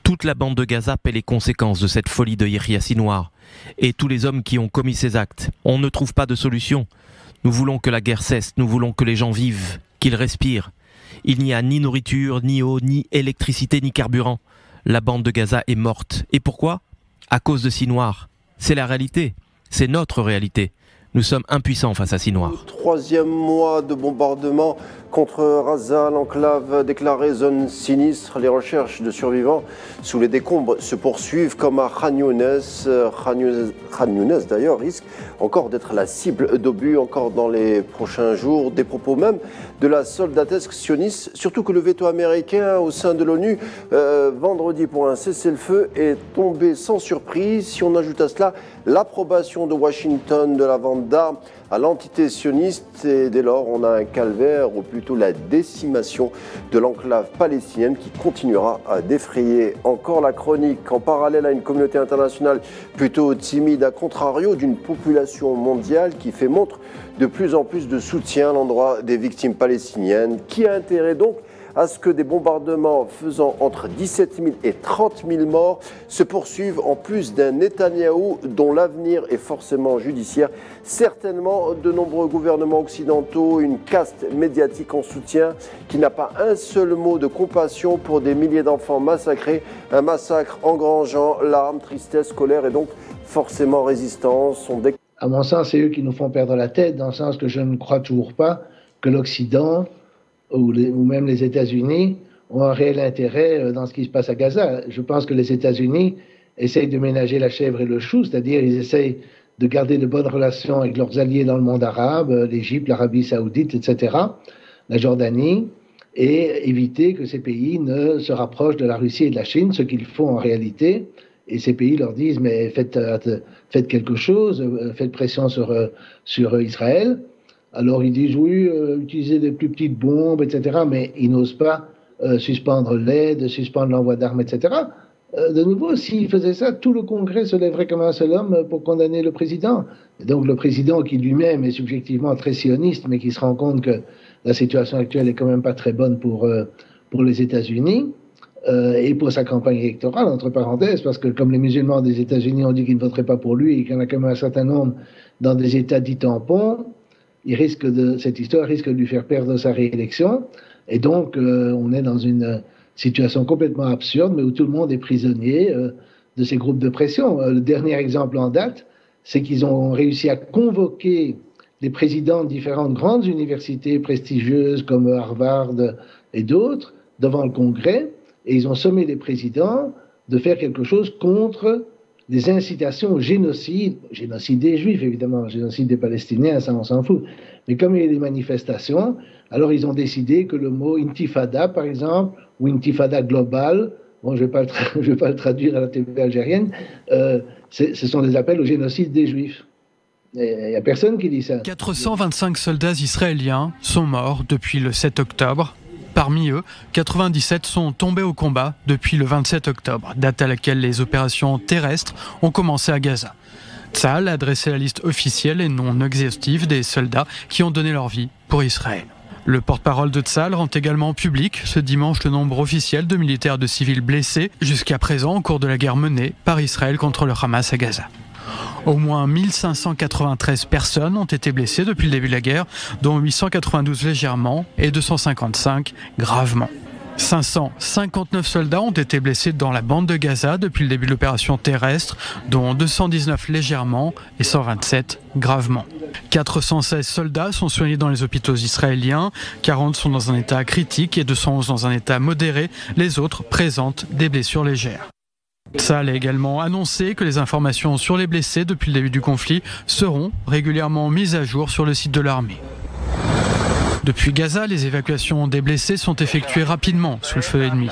[SPEAKER 22] Toute la bande de Gaza paie les conséquences de cette folie de Yahya Sinwar et tous les hommes qui ont commis ces actes. On ne trouve pas de solution. Nous voulons que la guerre cesse, nous voulons que les gens vivent, qu'ils respirent. Il n'y a ni nourriture, ni eau, ni électricité, ni carburant. La bande de Gaza est morte. Et pourquoi ? À cause de Sinwar. C'est la réalité. C'est notre réalité. Nous sommes impuissants face à Sinwar.
[SPEAKER 23] 3e mois de bombardement contre Raza, l'enclave déclarée zone sinistre. Les recherches de survivants sous les décombres se poursuivent comme à Khan Younes. Khan Younes d'ailleurs risque encore d'être la cible d'obus encore dans les prochains jours. Des propos même de la soldatesque sioniste, surtout que le veto américain au sein de l'ONU vendredi pour un cessez-le-feu est tombé sans surprise. Si on ajoute à cela l'approbation de Washington de la vente d'armes à l'entité sioniste, et dès lors on a un calvaire, ou plutôt plutôt la décimation de l'enclave palestinienne qui continuera à défrayer encore la chronique. En parallèle à une communauté internationale plutôt timide, à contrario d'une population mondiale qui fait montre de plus en plus de soutien à l'endroit des victimes palestiniennes. Qui a intérêt donc à ce que des bombardements faisant entre 17 000 et 30 000 morts se poursuivent, en plus d'un Netanyahou dont l'avenir est forcément judiciaire. Certainement de nombreux gouvernements occidentaux, une caste médiatique en soutien qui n'a pas un seul mot de compassion pour des milliers d'enfants massacrés. Un massacre engrangeant larmes, tristesse, colère et donc forcément résistance.
[SPEAKER 1] À mon sens, c'est eux qui nous font perdre la tête, dans le sens que je ne crois toujours pas que l'Occident ou même les États-Unis ont un réel intérêt dans ce qui se passe à Gaza. Je pense que les États-Unis essayent de ménager la chèvre et le chou, c'est-à-dire ils essayent de garder de bonnes relations avec leurs alliés dans le monde arabe, l'Égypte, l'Arabie saoudite, etc., la Jordanie, et éviter que ces pays ne se rapprochent de la Russie et de la Chine, ce qu'ils font en réalité. Et ces pays leur disent, mais faites quelque chose, faites pression sur Israël. Alors ils disent oui, utiliser des plus petites bombes, etc. Mais ils n'osent pas suspendre l'aide, suspendre l'envoi d'armes, etc. De nouveau, s'ils faisaient ça, tout le Congrès se lèverait comme un seul homme pour condamner le président. Et donc le président qui lui-même est subjectivement très sioniste, mais qui se rend compte que la situation actuelle est quand même pas très bonne pour les États-Unis et pour sa campagne électorale, entre parenthèses, parce que comme les musulmans des États-Unis ont dit qu'ils ne voteraient pas pour lui et qu'il y en a quand même un certain nombre dans des États dits tampons, cette histoire risque de lui faire perdre sa réélection. Et donc, on est dans une situation complètement absurde, mais où tout le monde est prisonnier de ces groupes de pression. Le dernier exemple en date, c'est qu'ils ont réussi à convoquer les présidents de différentes grandes universités prestigieuses comme Harvard et d'autres devant le Congrès, et ils ont sommé les présidents de faire quelque chose contre des incitations au génocide des Juifs évidemment, génocide des Palestiniens, ça on s'en fout. Mais comme il y a des manifestations, alors ils ont décidé que le mot intifada par exemple, ou intifada globale, bon je vais pas le traduire à la TV algérienne, ce sont des appels au génocide des Juifs. Il n'y a personne qui dit ça.
[SPEAKER 2] 425 soldats israéliens sont morts depuis le 7 octobre. Parmi eux, 97 sont tombés au combat depuis le 27 octobre, date à laquelle les opérations terrestres ont commencé à Gaza. Tsahal a dressé la liste officielle et non exhaustive des soldats qui ont donné leur vie pour Israël. Le porte-parole de Tsahal rend également public ce dimanche le nombre officiel de militaires et de civils blessés jusqu'à présent au cours de la guerre menée par Israël contre le Hamas à Gaza. Au moins 1593 personnes ont été blessées depuis le début de la guerre, dont 892 légèrement et 255 gravement. 559 soldats ont été blessés dans la bande de Gaza depuis le début de l'opération terrestre, dont 219 légèrement et 127 gravement. 416 soldats sont soignés dans les hôpitaux israéliens, 40 sont dans un état critique et 211 dans un état modéré, les autres présentent des blessures légères. Tsahal a également annoncé que les informations sur les blessés depuis le début du conflit seront régulièrement mises à jour sur le site de l'armée. Depuis Gaza, les évacuations des blessés sont effectuées rapidement sous le feu ennemi.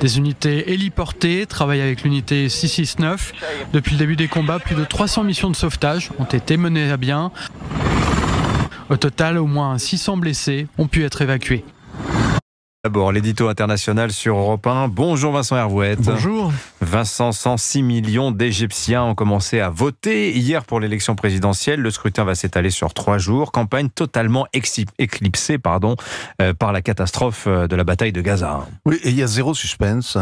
[SPEAKER 2] Des unités héliportées travaillent avec l'unité 669. Depuis le début des combats, plus de 300 missions de sauvetage ont été menées à bien. Au total, au moins 600 blessés ont pu être évacués.
[SPEAKER 3] D'abord, l'édito international sur Europe 1. Bonjour Vincent Hervouette.
[SPEAKER 2] Bonjour.
[SPEAKER 3] Vincent, 106 millions d'Égyptiens ont commencé à voter hier pour l'élection présidentielle. Le scrutin va s'étaler sur 3 jours. Campagne totalement éclipsée par la catastrophe de la bataille de Gaza.
[SPEAKER 24] Oui, et il y a zéro suspense.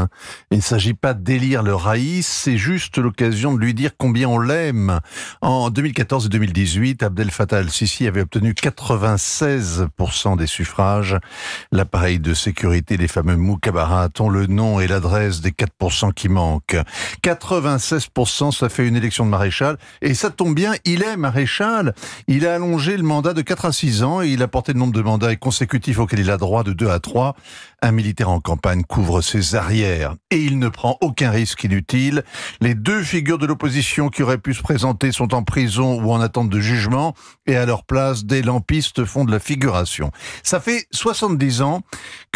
[SPEAKER 24] Il ne s'agit pas d'élire le raïs, c'est juste l'occasion de lui dire combien on l'aime. En 2014 et 2018, Abdel Fattah el-Sisi avait obtenu 96% des suffrages. L'appareil de sécurité des fameux Moukabarat ont le nom et l'adresse des 4% qui manquent. 96%, ça fait une élection de maréchal. Et ça tombe bien, il est maréchal. Il a allongé le mandat de 4 à 6 ans et il a porté le nombre de mandats consécutifs auxquels il a droit de 2 à 3. Un militaire en campagne couvre ses arrières et il ne prend aucun risque inutile. Les 2 figures de l'opposition qui auraient pu se présenter sont en prison ou en attente de jugement et à leur place, des lampistes font de la figuration. Ça fait 70 ans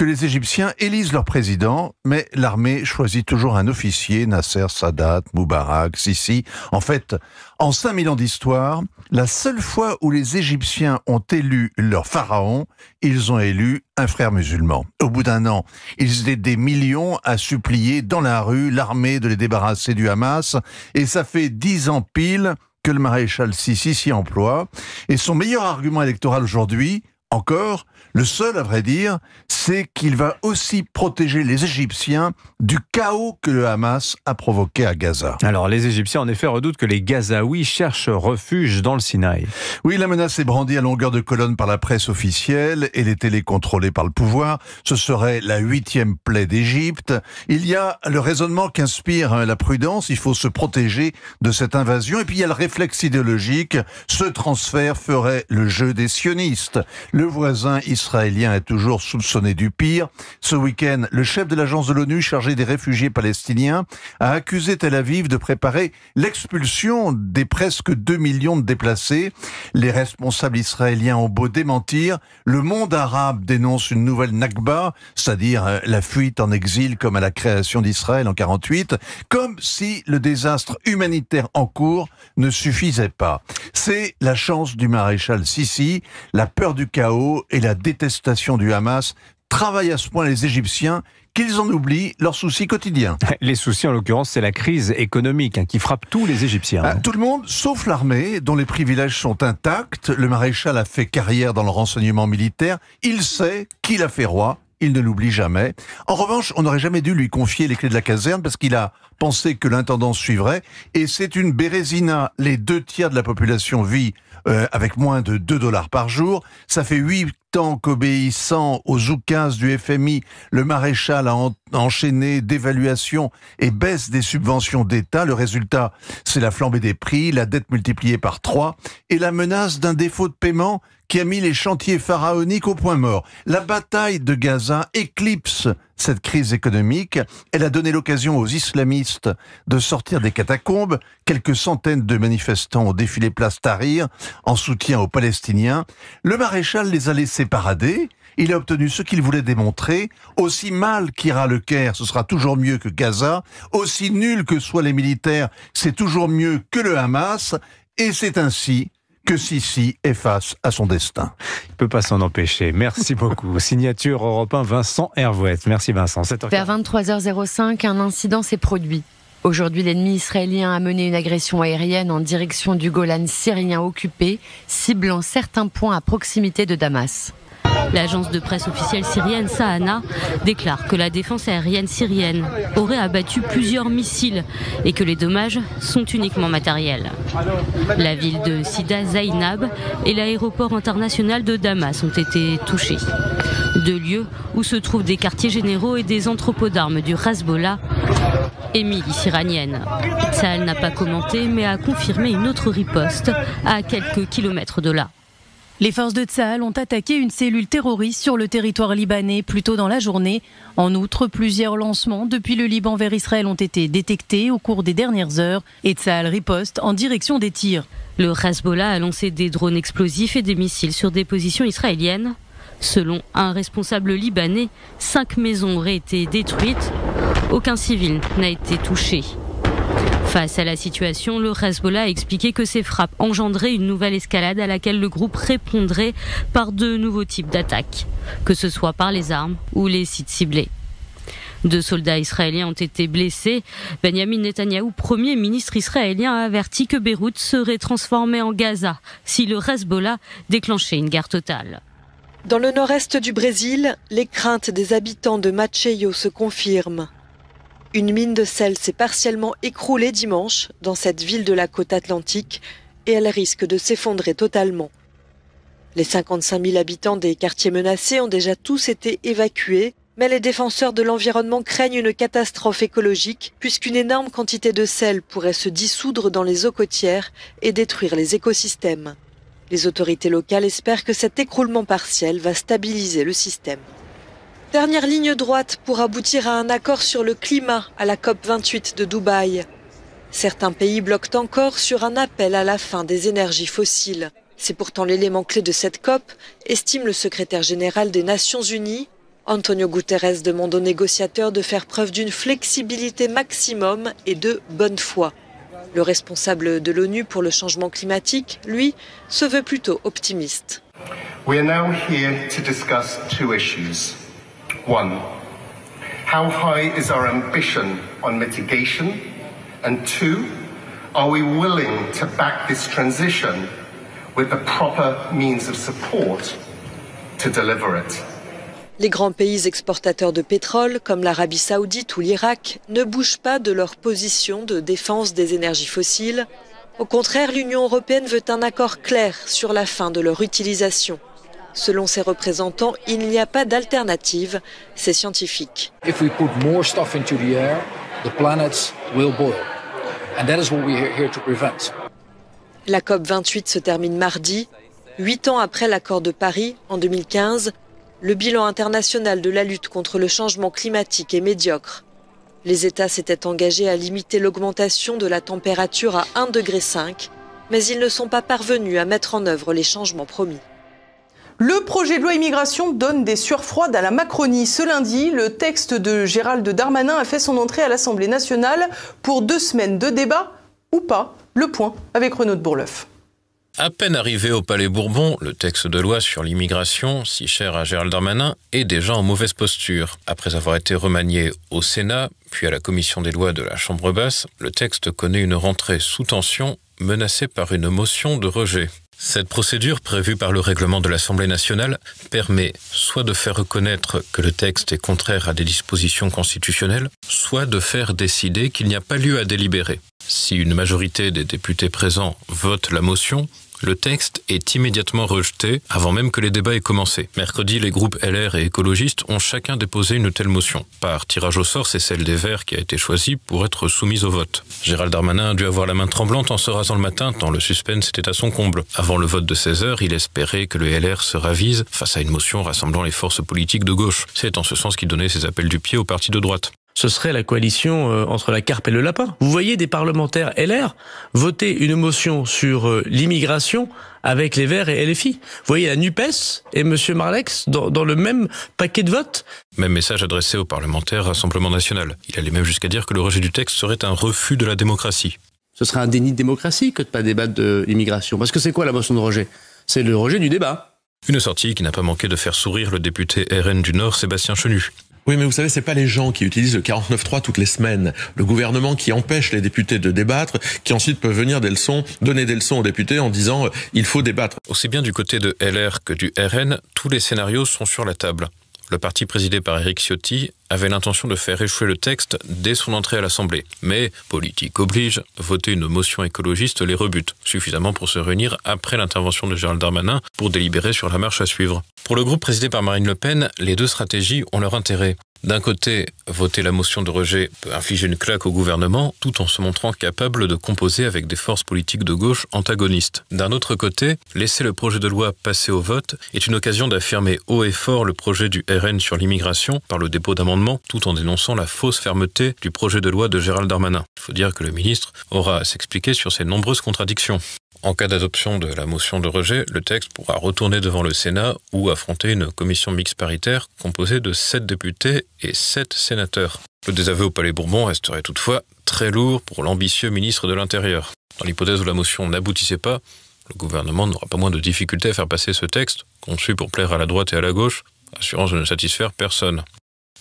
[SPEAKER 24] que les Égyptiens élisent leur président, mais l'armée choisit toujours un officier, Nasser, Sadat, Moubarak, Sisi. En fait, en 5000 ans d'histoire, la seule fois où les Égyptiens ont élu leur pharaon, ils ont élu un frère musulman. Au bout d'un an, ils étaient des millions à supplier dans la rue l'armée de les débarrasser du Hamas, et ça fait 10 ans pile que le maréchal Sisi s'y emploie. Et son meilleur argument électoral aujourd'hui, encore, le seul à vrai dire, c'est qu'il va aussi protéger les Égyptiens du chaos que le Hamas a provoqué à Gaza.
[SPEAKER 3] Alors les Égyptiens en effet redoutent que les Gazaouis cherchent refuge dans le Sinaï.
[SPEAKER 24] Oui, la menace est brandie à longueur de colonne par la presse officielle et les télés contrôlées par le pouvoir. Ce serait la 8e plaie d'Égypte. Il y a le raisonnement qu'inspire la prudence, il faut se protéger de cette invasion. Et puis il y a le réflexe idéologique, ce transfert ferait le jeu des sionistes. Le voisin israélien est toujours soupçonné du pire. Ce week-end, le chef de l'agence de l'ONU chargé des réfugiés palestiniens a accusé Tel Aviv de préparer l'expulsion des presque 2 millions de déplacés. Les responsables israéliens ont beau démentir, le monde arabe dénonce une nouvelle Nakba, c'est-à-dire la fuite en exil comme à la création d'Israël en 48, comme si le désastre humanitaire en cours ne suffisait pas. C'est la chance du maréchal Sisi, la peur du chaos et la détestation du Hamas travaillent à ce point les Égyptiens qu'ils en oublient leurs soucis quotidiens.
[SPEAKER 3] Les soucis, en l'occurrence, c'est la crise économique qui frappe tous les Égyptiens.
[SPEAKER 24] Tout le monde, sauf l'armée, dont les privilèges sont intacts. Le maréchal a fait carrière dans le renseignement militaire. Il sait qu'il a fait roi. Il ne l'oublie jamais. En revanche, on n'aurait jamais dû lui confier les clés de la caserne parce qu'il a pensé que l'intendance suivrait. Et c'est une bérésina. Les 2/3 de la population vit avec moins de $2 par jour. Ça fait 8 ans qu'obéissant aux oukases du FMI, le maréchal a enchaîné dévaluation et baisse des subventions d'État. Le résultat, c'est la flambée des prix, la dette multipliée par 3 et la menace d'un défaut de paiement qui a mis les chantiers pharaoniques au point mort. La bataille de Gaza éclipse cette crise économique. Elle a donné l'occasion aux islamistes de sortir des catacombes. Quelques centaines de manifestants ont défilé place Tahrir en soutien aux Palestiniens. Le maréchal les a laissés parader. Il a obtenu ce qu'il voulait démontrer. Aussi mal qu'ira le Caire, ce sera toujours mieux que Gaza. Aussi nul que soient les militaires, c'est toujours mieux que le Hamas. Et c'est ainsi que Sisi est face à son destin.
[SPEAKER 3] Il ne peut pas s'en empêcher. Merci beaucoup. Signature Europe 1, Vincent Hervouette. Merci Vincent.
[SPEAKER 4] Vers 23h05, un incident s'est produit. Aujourd'hui, l'ennemi israélien a mené une agression aérienne en direction du Golan syrien occupé, ciblant certains points à proximité de Damas.
[SPEAKER 5] L'agence de presse officielle syrienne Sahana déclare que la défense aérienne syrienne aurait abattu plusieurs missiles et que les dommages sont uniquement matériels. La ville de Sida Zainab et l'aéroport international de Damas ont été touchés. 2 lieux où se trouvent des quartiers généraux et des entrepôts d'armes du Hezbollah et milices iraniennes. Tsahal n'a pas commenté mais a confirmé une autre riposte à quelques kilomètres de là.
[SPEAKER 9] Les forces de Tsahal ont attaqué une cellule terroriste sur le territoire libanais plus tôt dans la journée. En outre, plusieurs lancements depuis le Liban vers Israël ont été détectés au cours des dernières heures et Tsahal riposte en direction des tirs.
[SPEAKER 5] Le Hezbollah a lancé des drones explosifs et des missiles sur des positions israéliennes. Selon un responsable libanais, 5 maisons auraient été détruites. Aucun civil n'a été touché. Face à la situation, le Hezbollah a expliqué que ces frappes engendraient une nouvelle escalade à laquelle le groupe répondrait par de nouveaux types d'attaques, que ce soit par les armes ou les sites ciblés. 2 soldats israéliens ont été blessés. Benjamin Netanyahou, Premier ministre israélien, a averti que Beyrouth serait transformée en Gaza si le Hezbollah déclenchait une guerre totale.
[SPEAKER 8] Dans le nord-est du Brésil, les craintes des habitants de Maceió se confirment. Une mine de sel s'est partiellement écroulée dimanche dans cette ville de la côte atlantique et elle risque de s'effondrer totalement. Les 55 000 habitants des quartiers menacés ont déjà tous été évacués, mais les défenseurs de l'environnement craignent une catastrophe écologique puisqu'une énorme quantité de sel pourrait se dissoudre dans les eaux côtières et détruire les écosystèmes. Les autorités locales espèrent que cet écroulement partiel va stabiliser le système. Dernière ligne droite pour aboutir à un accord sur le climat à la COP28 de Dubaï. Certains pays bloquent encore sur un appel à la fin des énergies fossiles. C'est pourtant l'élément clé de cette COP, estime le secrétaire général des Nations Unies. Antonio Guterres demande aux négociateurs de faire preuve d'une flexibilité maximum et de bonne foi. Le responsable de l'ONU pour le changement climatique, lui, se veut plutôt optimiste.
[SPEAKER 6] We are now here to discuss two issues. One, how high is our ambition on mitigation? And two, are we willing to back this transition with the proper means of support to deliver it?
[SPEAKER 8] Les grands pays exportateurs de pétrole, comme l'Arabie saoudite ou l'Irak, ne bougent pas de leur position de défense des énergies fossiles. Au contraire, l'Union européenne veut un accord clair sur la fin de leur utilisation. Selon ses représentants, il n'y a pas d'alternative, c'est scientifique.
[SPEAKER 7] If we put more stuff into the air, the planet will boil. And that is what we are here to prevent.
[SPEAKER 8] La COP28 se termine mardi. 8 ans après l'accord de Paris, en 2015, le bilan international de la lutte contre le changement climatique est médiocre. Les États s'étaient engagés à limiter l'augmentation de la température à 1,5 degré, mais ils ne sont pas parvenus à mettre en œuvre les changements promis.
[SPEAKER 10] Le projet de loi immigration donne des sueurs froides à la Macronie. Ce lundi, le texte de Gérald Darmanin a fait son entrée à l'Assemblée nationale pour 2 semaines de débat ou pas. Le point avec Renaud de Bourleuf.
[SPEAKER 12] À peine arrivé au Palais Bourbon, le texte de loi sur l'immigration, si cher à Gérald Darmanin, est déjà en mauvaise posture. Après avoir été remanié au Sénat, puis à la commission des lois de la Chambre basse, le texte connaît une rentrée sous tension, menacée par une motion de rejet. Cette procédure, prévue par le règlement de l'Assemblée nationale, permet soit de faire reconnaître que le texte est contraire à des dispositions constitutionnelles, soit de faire décider qu'il n'y a pas lieu à délibérer. Si une majorité des députés présents vote la motion, le texte est immédiatement rejeté avant même que les débats aient commencé. Mercredi, les groupes LR et écologistes ont chacun déposé une telle motion. Par tirage au sort, c'est celle des Verts qui a été choisie pour être soumise au vote. Gérald Darmanin a dû avoir la main tremblante en se rasant le matin, tant le suspense était à son comble. Avant le vote de 16h, il espérait que le LR se ravise face à une motion rassemblant les forces politiques de gauche. C'est en ce sens qu'il donnait ses appels du pied aux partis de droite.
[SPEAKER 25] Ce serait la coalition entre la carpe et le lapin. Vous voyez des parlementaires LR voter une motion sur l'immigration avec les Verts et LFI. Vous voyez la NUPES et M. Marlex dans le même paquet de votes.
[SPEAKER 12] Même message adressé aux parlementaires Rassemblement National. Il allait même jusqu'à dire que le rejet du texte serait un refus de la démocratie.
[SPEAKER 25] Ce serait un déni de démocratie que de pas débattre de l'immigration. Parce que c'est quoi la motion de rejet? C'est le rejet du débat.
[SPEAKER 12] Une sortie qui n'a pas manqué de faire sourire le député RN du Nord, Sébastien Chenu.
[SPEAKER 26] Oui, mais vous savez, c'est pas les gens qui utilisent le 49.3 toutes les semaines. Le gouvernement qui empêche les députés de débattre, qui ensuite peuvent venir donner des leçons aux députés en disant il faut débattre.
[SPEAKER 12] Aussi bien du côté de LR que du RN, tous les scénarios sont sur la table. Le parti présidé par Éric Ciotti avait l'intention de faire échouer le texte dès son entrée à l'Assemblée. Mais, politique oblige, voter une motion écologiste les rebute, suffisamment pour se réunir après l'intervention de Gérald Darmanin pour délibérer sur la marche à suivre. Pour le groupe présidé par Marine Le Pen, les deux stratégies ont leur intérêt. D'un côté, voter la motion de rejet peut infliger une claque au gouvernement, tout en se montrant capable de composer avec des forces politiques de gauche antagonistes. D'un autre côté, laisser le projet de loi passer au vote est une occasion d'affirmer haut et fort le projet du RN sur l'immigration par le dépôt d'amendements, tout en dénonçant la fausse fermeté du projet de loi de Gérald Darmanin. Il faut dire que le ministre aura à s'expliquer sur ses nombreuses contradictions. En cas d'adoption de la motion de rejet, le texte pourra retourner devant le Sénat ou affronter une commission mixte paritaire composée de 7 députés et 7 sénateurs. Le désaveu au Palais Bourbon resterait toutefois très lourd pour l'ambitieux ministre de l'Intérieur. Dans l'hypothèse où la motion n'aboutissait pas, le gouvernement n'aura pas moins de difficultés à faire passer ce texte, conçu pour plaire à la droite et à la gauche, assurance de ne satisfaire personne.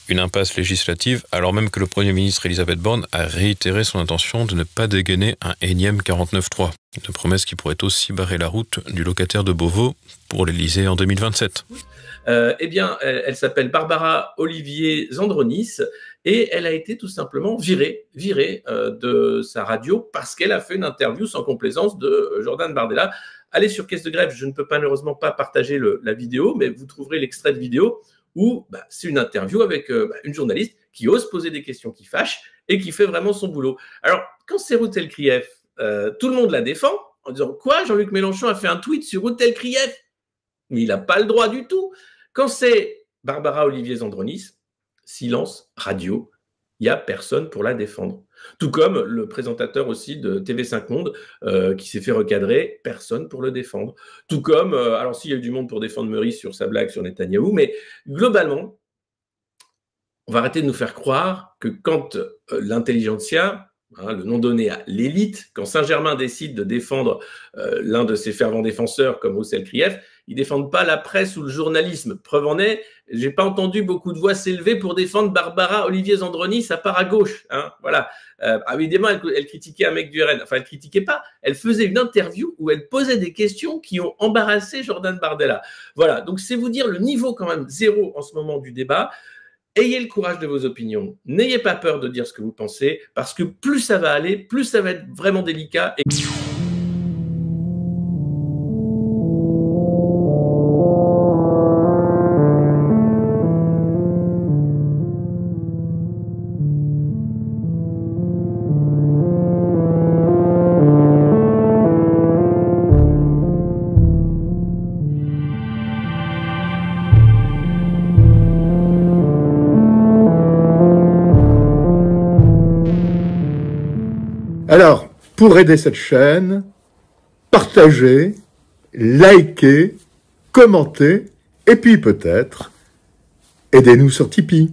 [SPEAKER 12] Une impasse législative, alors même que le Premier ministre Elisabeth Borne a réitéré son intention de ne pas dégainer un énième 49.3. Une promesse qui pourrait aussi barrer la route du locataire de Beauvau pour l'Élysée en 2027.
[SPEAKER 27] Elle s'appelle Barbara Olivier Zandronis et elle a été tout simplement virée de sa radio parce qu'elle a fait une interview sans complaisance de Jordan Bardella. Allez sur Caisse de Grève, je ne peux malheureusement pas partager la vidéo, mais vous trouverez l'extrait de vidéo où c'est une interview avec une journaliste qui ose poser des questions qui fâchent et qui fait vraiment son boulot. Alors, quand c'est Ruth El-Krief, tout le monde la défend en disant « Quoi, Jean-Luc Mélenchon a fait un tweet sur Ruth El-Krief ?» Mais il n'a pas le droit du tout. Quand c'est Barbara Olivier Zandronis, silence radio, il n'y a personne pour la défendre. Tout comme le présentateur aussi de TV5 Monde qui s'est fait recadrer, personne pour le défendre. Tout comme, alors s'il y a eu du monde pour défendre Meurice sur sa blague sur Netanyahou, mais globalement, on va arrêter de nous faire croire que quand l'intelligentsia, le nom donné à l'élite, quand Saint-Germain décide de défendre l'un de ses fervents défenseurs comme Roussel Krief, ils défendent pas la presse ou le journalisme. Preuve en est, j'ai pas entendu beaucoup de voix s'élever pour défendre Barbara Olivier Zandronis, à part à gauche. Voilà. Évidemment, elle critiquait un mec du RN. Enfin, elle critiquait pas. Elle faisait une interview où elle posait des questions qui ont embarrassé Jordan Bardella. Voilà. Donc, c'est vous dire le niveau quand même zéro en ce moment du débat. Ayez le courage de vos opinions. N'ayez pas peur de dire ce que vous pensez, parce que plus ça va aller, plus ça va être vraiment délicat.
[SPEAKER 11] Alors, pour aider cette chaîne, partagez, likez, commentez, et puis peut-être, aidez-nous sur Tipeee.